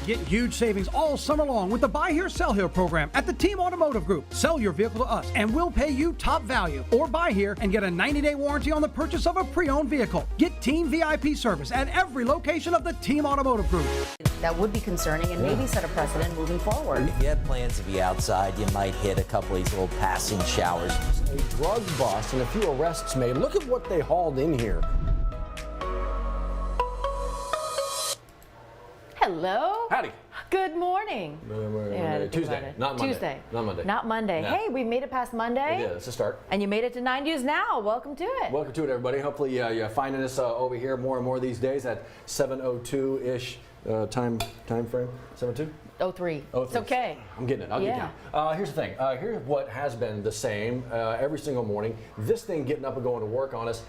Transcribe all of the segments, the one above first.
Get huge savings all summer long with the Buy Here, Sell Here program at the Team Automotive Group. Sell your vehicle to us and we'll pay you top value. Or buy here and get a 90-day warranty on the purchase of a pre-owned vehicle. Get Team VIP service at every location of the Team Automotive Group. That would be concerning and maybe set a precedent moving forward. If you have plans to be outside, you might hit a couple of these little passing showers. A drug bust and a few arrests made. Look at what they hauled in here. Hello. Howdy. Good morning. Tuesday, not Monday. Tuesday. Not Monday. Not Monday. No. Hey, we made it past Monday. Yeah, it's a start. And you made it to 9 News Now. Welcome to it. Welcome to it, everybody. Hopefully you're finding us over here more and more these days at 7:02-ish time frame. 7:02? 03. It's okay. I'm getting it. I'll get it. Here's the thing. Here's what has been the same every single morning. This thing getting up and going to work on us.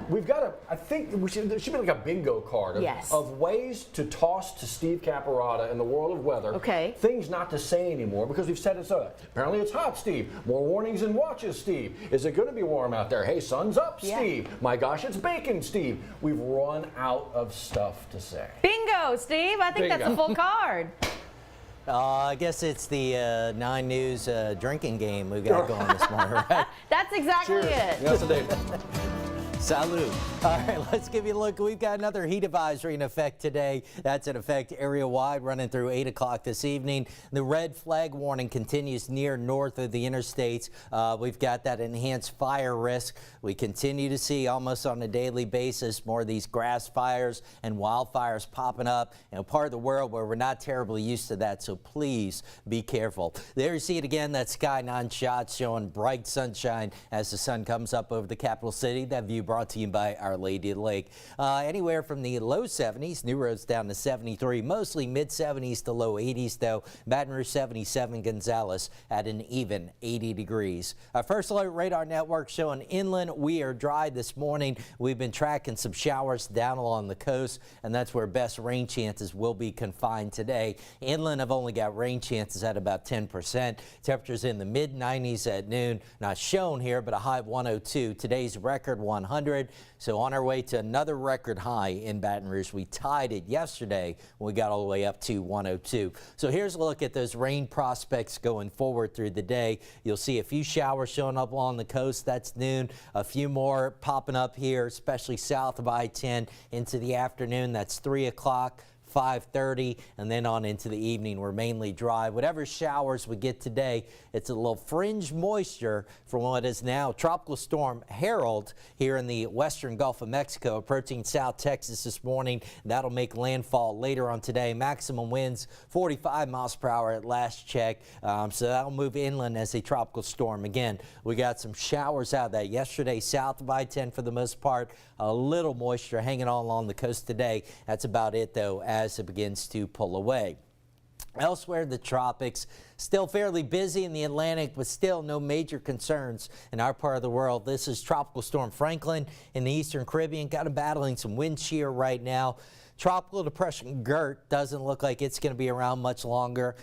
We've got I think there should be like a bingo card of ways to toss to Steve Caparata in the world of weather. Okay. Things not to say anymore because we've said it so. Apparently it's hot, Steve. More warnings and watches, Steve. Is it going to be warm out there? Hey, sun's up, Steve. My gosh, it's bacon, Steve. We've run out of stuff to say. Bingo, Steve. I think that's a full card. I guess it's the 9 News drinking game we got going this morning, right? That's exactly it. Yes, indeed. Salute. All right, let's give you a look. We've got another heat advisory in effect today. That's in effect area-wide, running through 8 o'clock this evening. The red flag warning continues near north of the interstates. We've got that enhanced fire risk. We continue to see almost on a daily basis more of these grass fires and wildfires popping up in a part of the world where we're not terribly used to that, so please be careful. There you see it again, that Sky 9 shot showing bright sunshine as the sun comes up over the capital city. That view brought to you by Our Lady of the Lake. Anywhere from the low 70s, New Roads down to 73, mostly mid 70s to low 80s though. Baton Rouge 77, Gonzales at an even 80 degrees. Our first alert radar network showing inland we are dry this morning. We've been tracking some showers down along the coast, and that's where best rain chances will be confined today. Inland have only got rain chances at about 10%. Temperatures in the mid 90s at noon, not shown here, but a high of 102. Today's record 100. So on our way to another record high in Baton Rouge. We tied it yesterday when we got all the way up to 102. So here's a look at those rain prospects going forward through the day. You'll see a few showers showing up along the coast. That's noon. A few more popping up here, especially south of I-10 into the afternoon. That's 3 o'clock. 5:30, and then on into the evening. We're mainly dry. Whatever showers we get today, it's a little fringe moisture from what is now Tropical Storm Harold here in the western Gulf of Mexico, approaching South Texas this morning. That'll make landfall later on today. Maximum winds 45 miles per hour at last check, so that'll move inland as a tropical storm. Again, we got some showers out of that yesterday south of I-10 for the most part. A little moisture hanging on along the coast today. That's about it though as it begins to pull away. Elsewhere, the tropics still fairly busy in the Atlantic, but still no major concerns in our part of the world. This is Tropical Storm Franklin in the Eastern Caribbean, kind of battling some wind shear right now. Tropical Depression Gert doesn't look like it's going to be around much longer.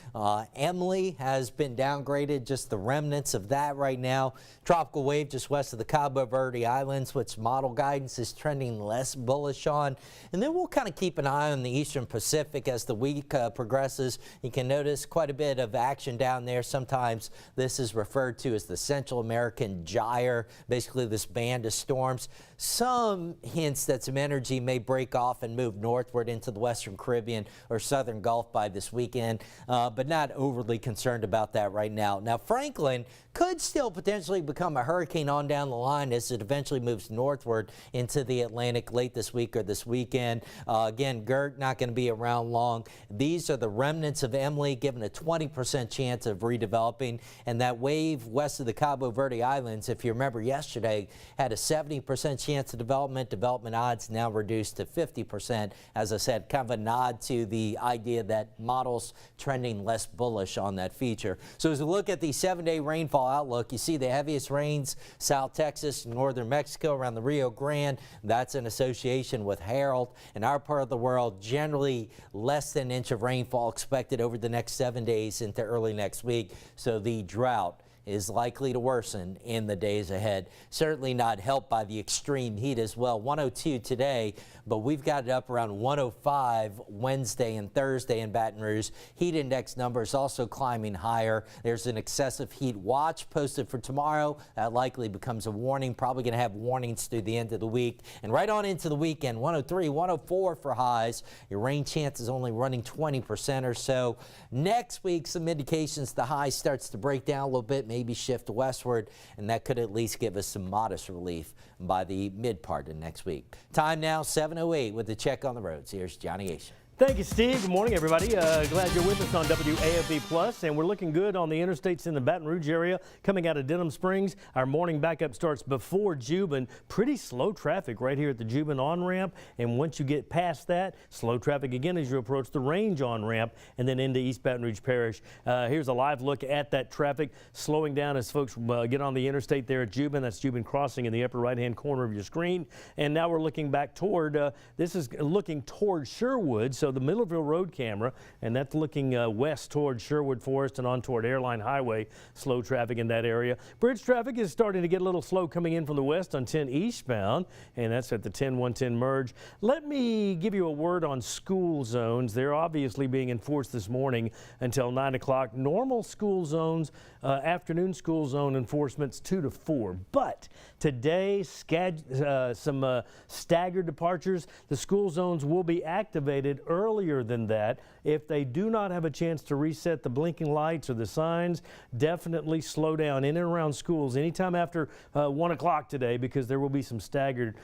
Emily has been downgraded, just the remnants of that right now. Tropical wave just west of the Cabo Verde Islands, which model guidance is trending less bullish on. And then we'll kind of keep an eye on the Eastern Pacific as the week progresses. You can notice quite a bit of action down there. Sometimes this is referred to as the Central American Gyre, basically this band of storms. Some hints that some energy may break off and move northward into the Western Caribbean or Southern Gulf by this weekend, but not overly concerned about that right now. Now, Franklin could still potentially become a hurricane on down the line as it eventually moves northward into the Atlantic late this week or this weekend. Again, Gert not going to be around long. These are the remnants of Emily, given a 20% chance of redeveloping, and that wave west of the Cabo Verde Islands, if you remember yesterday, had a 70% chance of development. Development odds now reduced to 50%. As I said, kind of a nod to the idea that models trending less bullish on that feature. So as we look at the 7-day rainfall outlook, you see the heaviest rains South Texas, northern Mexico around the Rio Grande. That's in association with Harold. In our part of the world, generally less than an inch of rainfall expected over the next 7 days into early next week. So the drought is likely to worsen in the days ahead. Certainly not helped by the extreme heat as well. 102 today, but we've got it up around 105 Wednesday and Thursday in Baton Rouge. Heat index numbers also climbing higher. There's an excessive heat watch posted for tomorrow. That likely becomes a warning. Probably going to have warnings through the end of the week and right on into the weekend. 103, 104 for highs. Your rain chance is only running 20% or so. Next week, some indications the high starts to break down a little bit, maybe shift westward, and that could at least give us some modest relief by the mid part of next week. Time now 7:08 with the check on the roads. Here's Johnny Asian. Thank you, Steve. Good morning, everybody. Glad you're with us on WAFB Plus, and we're looking good on the interstates in the Baton Rouge area. Coming out of Denham Springs, our morning backup starts before Juban. Pretty slow traffic right here at the Juban on-ramp, and once you get past that, slow traffic again as you approach the Range on-ramp and then into East Baton Rouge Parish. Here's a live look at that traffic slowing down as folks get on the interstate there at Juban. That's Juban Crossing in the upper right-hand corner of your screen. And now we're looking back toward, this is looking toward Sherwood, so the Middleville Road camera, and that's looking west toward Sherwood Forest and on toward Airline Highway. Slow traffic in that area. Bridge traffic is starting to get a little slow coming in from the west on 10 eastbound, and that's at the 10-110 merge. Let me give you a word on school zones. They're obviously being enforced this morning until 9 o'clock. Normal school zones, afternoon school zone enforcement's 2 to 4. But today, some staggered departures. The school zones will be activated earlier than that. If they do not have a chance to reset the blinking lights or the signs, definitely slow down in and around schools anytime after 1 o'clock today, because there will be some staggered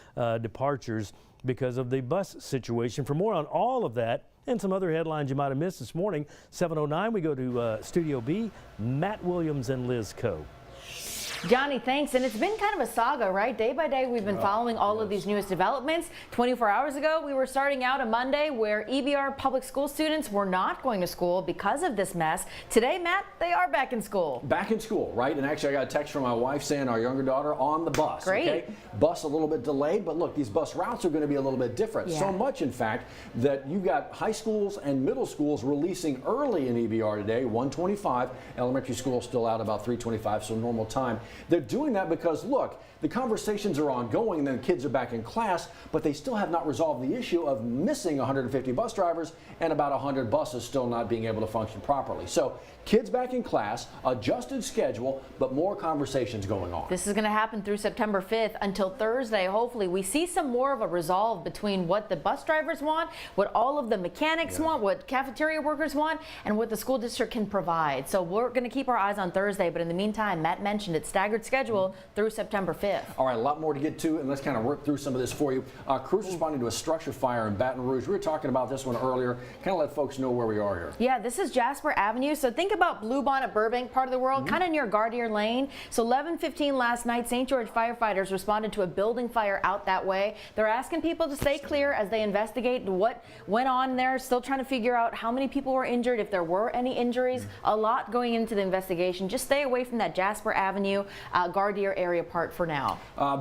departures because of the bus situation. For more on all of that and some other headlines you might have missed this morning, 7:09, we go to Studio B, Matt Williams and Liz Coe. Johnny, thanks. And it's been kind of a saga, right? Day by day, we've been following all of these newest developments. 24 hours ago, we were starting out a Monday where EBR public school students were not going to school because of this mess. Today, Matt, they are back in school. Back in school, right? And actually, I got a text from my wife saying our younger daughter on the bus. Great. Okay? Bus a little bit delayed, but look, these bus routes are going to be a little bit different. Yeah. So much, in fact, that you've got high schools and middle schools releasing early in EBR today, 1:25. Elementary school still out about 3:25, so normal time. They're doing that because, look, the conversations are ongoing and then kids are back in class, but they still have not resolved the issue of missing 150 bus drivers and about 100 buses still not being able to function properly. So kids back in class, adjusted schedule, but more conversations going on. This is going to happen through September 5th until Thursday. Hopefully, we see some more of a resolve between what the bus drivers want, what all of the mechanics want, what cafeteria workers want, and what the school district can provide. So we're going to keep our eyes on Thursday, but in the meantime, Matt mentioned it's staggered schedule through September 5th. All right, a lot more to get to, and let's kind of work through some of this for you. Crews responding to a structure fire in Baton Rouge. We were talking about this one earlier. Kind of let folks know where we are here. Yeah, this is Jasper Avenue. So think about Bluebonnet, Burbank part of the world, kind of near Gardner Lane. So 11:15 last night, St. George firefighters responded to a building fire out that way. They're asking people to stay clear as they investigate what went on there. Still trying to figure out how many people were injured, if there were any injuries. A lot going into the investigation. Just stay away from that Jasper Avenue, Gardner area part for now.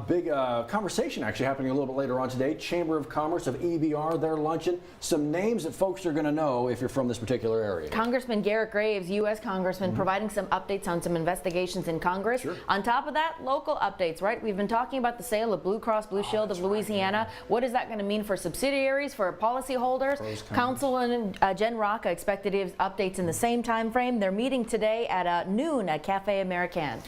Big conversation actually happening a little bit later on today. Chamber of Commerce of EBR, they're luncheon. Some names that folks are going to know if you're from this particular area. Congressman Garrett Graves, U.S. Congressman, providing some updates on some investigations in Congress. Sure. On top of that, local updates, right? We've been talking about the sale of Blue Cross Blue Shield of Louisiana. Right. What is that going to mean for subsidiaries, for policyholders? Councilman Jen Rocca expected to give updates in the same time frame. They're meeting today at noon at Cafe American.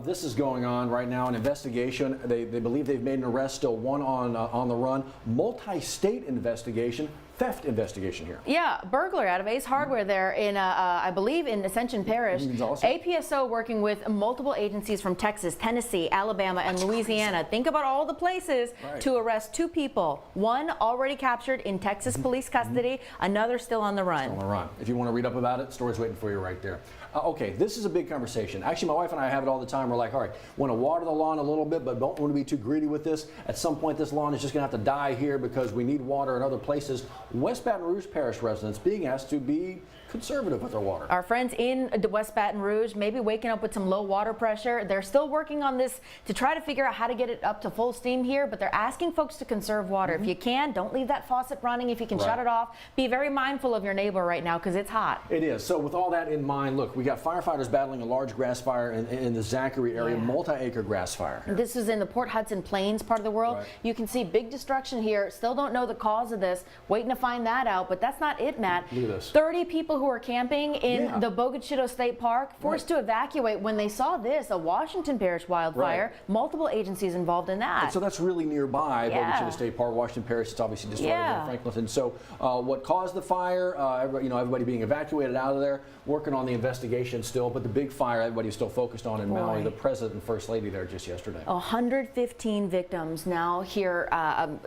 This is going on right now, an investigation. They believe they've made an arrest, still one on the run. Multi-state investigation. Theft investigation here. Yeah, burglar out of Ace Hardware there in, I believe, in Ascension Parish. Awesome. APSO working with multiple agencies from Texas, Tennessee, Alabama, and Louisiana. Crazy. Think about all the places to arrest 2 people. One already captured in Texas police custody, another still on the run. Still on the run. If you want to read up about it, story's waiting for you right there. Okay, this is a big conversation. Actually, my wife and I have it all the time. We're like, all right, want to water the lawn a little bit, but don't want to be too greedy with this. At some point, this lawn is just going to have to die here because we need water in other places. West Baton Rouge Parish residents being asked to be conservative with their water. Our friends in the West Baton Rouge may be waking up with some low water pressure. They're still working on this to try to figure out how to get it up to full steam here, but they're asking folks to conserve water. If you can, don't leave that faucet running. If you can shut it off, be very mindful of your neighbor right now because it's hot. It is. So with all that in mind, look, we got firefighters battling a large grass fire in the Zachary area, multi-acre grass fire. This is in the Port Hudson Plains part of the world. You can see big destruction here. Still don't know the cause of this. Waiting to find that out, but that's not it, Matt. Look at this. 30 people who are camping in the Bogachido State Park forced to evacuate when they saw this, a Washington Parish wildfire. Multiple agencies involved in that. And so that's really nearby Bogachido State Park, Washington Parish. It's obviously just started in Franklinton. So what caused the fire? Everybody being evacuated out of there, working on the investigation still, but the big fire everybody's still focused on in Maui. The President and First Lady there just yesterday. 115 victims now here,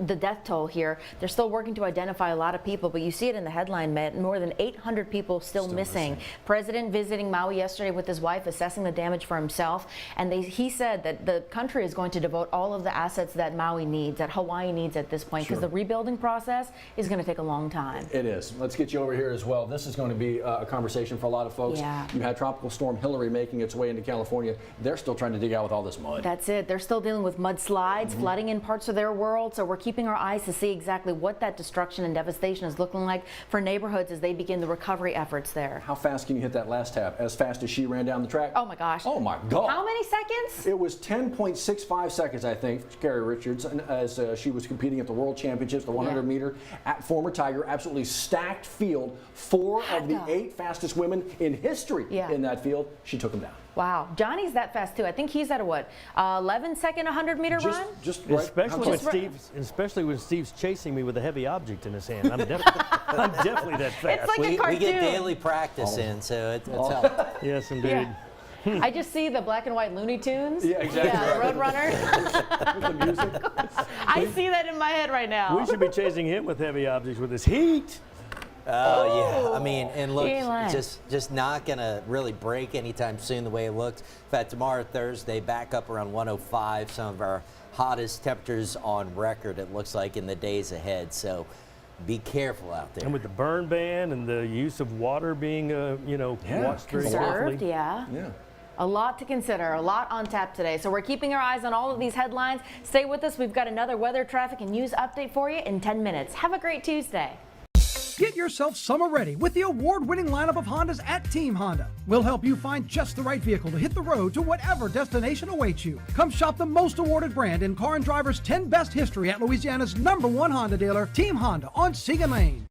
the death toll here. They're still working to identify a lot of people, but you see it in the headline, Matt, more than 800 people still missing. President visiting Maui yesterday with his wife, assessing the damage for himself, and he said that the country is going to devote all of the assets that Maui needs, that Hawaii needs at this point, because the rebuilding process is going to take a long time. It is. Let's get you over here as well. This is going to be a conversation for a lot of folks. You had Tropical Storm Hillary making its way into California. They're still trying to dig out with all this mud. That's it. They're still dealing with mudslides, flooding in parts of their world, so we're keeping our eyes to see exactly what that destruction and devastation is looking like for neighborhoods as they begin the recovery efforts there. How fast can you hit that last tap? As fast as she ran down the track? Oh my gosh. Oh my God. How many seconds? It was 10.65 seconds, I think, Carrie Richards, as she was competing at the World Championships, the 100 meter, at former Tiger, absolutely stacked field. 4 of the 8 fastest women in history in that field. She took them down. Wow, Johnny's that fast too. I think he's at a what, 11-second 100-meter run? Just right. Especially when Steve's chasing me with a heavy object in his hand. I'm definitely that fast. It's like a cartoon. We get daily practice in, so it's helped. Yes, indeed. I just see the black and white Looney Tunes. Yeah, exactly. Yeah, the Roadrunner. With the music. I see that in my head right now. We should be chasing him with heavy objects with his heat. Yeah, I mean, and look, just not going to really break anytime soon the way it looks. In fact, tomorrow, Thursday, back up around 105, some of our hottest temperatures on record, it looks like, in the days ahead. So be careful out there. And with the burn ban and the use of water being, watched very carefully. A lot to consider, a lot on tap today. So we're keeping our eyes on all of these headlines. Stay with us. We've got another weather, traffic, and news update for you in 10 minutes. Have a great Tuesday. Get yourself summer ready with the award-winning lineup of Hondas at Team Honda. We'll help you find just the right vehicle to hit the road to whatever destination awaits you. Come shop the most awarded brand in Car and Driver's 10 Best history at Louisiana's #1 Honda dealer, Team Honda on Siegen Lane.